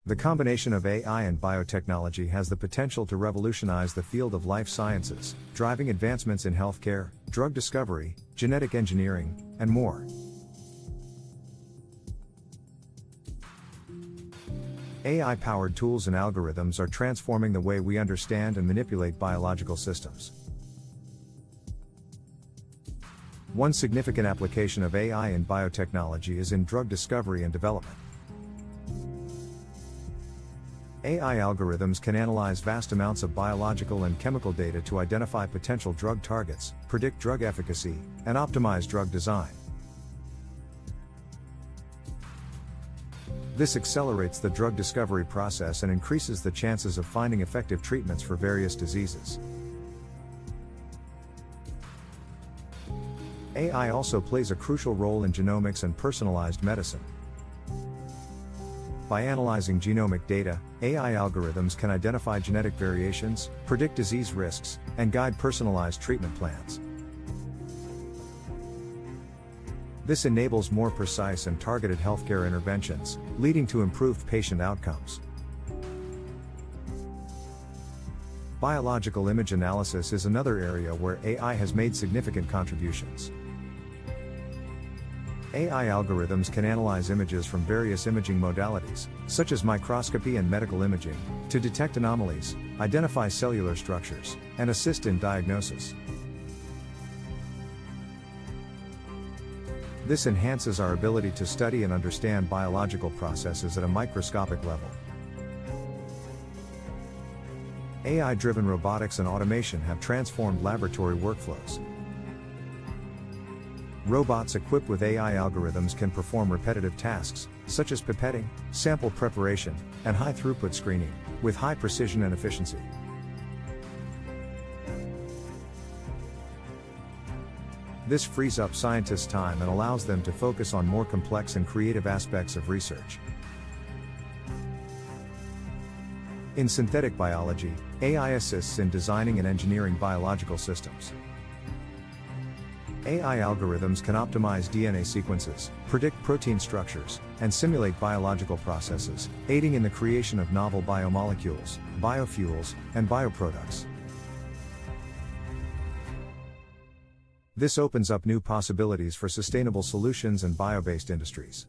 The combination of AI and biotechnology has the potential to revolutionize the field of life sciences, driving advancements in healthcare, drug discovery, genetic engineering, and more. AI-powered tools and algorithms are transforming the way we understand and manipulate biological systems. One significant application of AI in biotechnology is in drug discovery and development. AI algorithms can analyze vast amounts of biological and chemical data to identify potential drug targets, predict drug efficacy, and optimize drug design. This accelerates the drug discovery process and increases the chances of finding effective treatments for various diseases. AI also plays a crucial role in genomics and personalized medicine. By analyzing genomic data, AI algorithms can identify genetic variations, predict disease risks, and guide personalized treatment plans. This enables more precise and targeted healthcare interventions, leading to improved patient outcomes. Biological image analysis is another area where AI has made significant contributions. AI algorithms can analyze images from various imaging modalities, such as microscopy and medical imaging, to detect anomalies, identify cellular structures, and assist in diagnosis. This enhances our ability to study and understand biological processes at a microscopic level. AI-driven robotics and automation have transformed laboratory workflows. Robots equipped with AI algorithms can perform repetitive tasks, such as pipetting, sample preparation, and high-throughput screening, with high precision and efficiency. This frees up scientists' time and allows them to focus on more complex and creative aspects of research. In synthetic biology, AI assists in designing and engineering biological systems. AI algorithms can optimize DNA sequences, predict protein structures, and simulate biological processes, aiding in the creation of novel biomolecules, biofuels, and bioproducts. This opens up new possibilities for sustainable solutions and bio-based industries.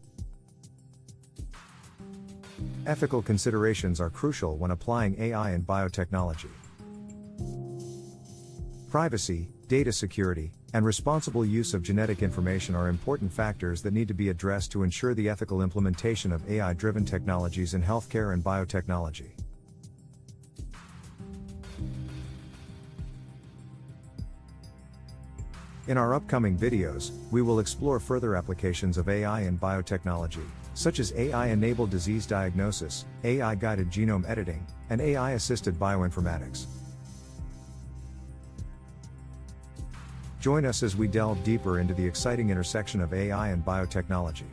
Ethical considerations are crucial when applying AI in biotechnology. Privacy, data security, and responsible use of genetic information are important factors that need to be addressed to ensure the ethical implementation of AI-driven technologies in healthcare and biotechnology. In our upcoming videos, we will explore further applications of AI in biotechnology, such as AI-enabled disease diagnosis, AI-guided genome editing, and AI-assisted bioinformatics. Join us as we delve deeper into the exciting intersection of AI and biotechnology.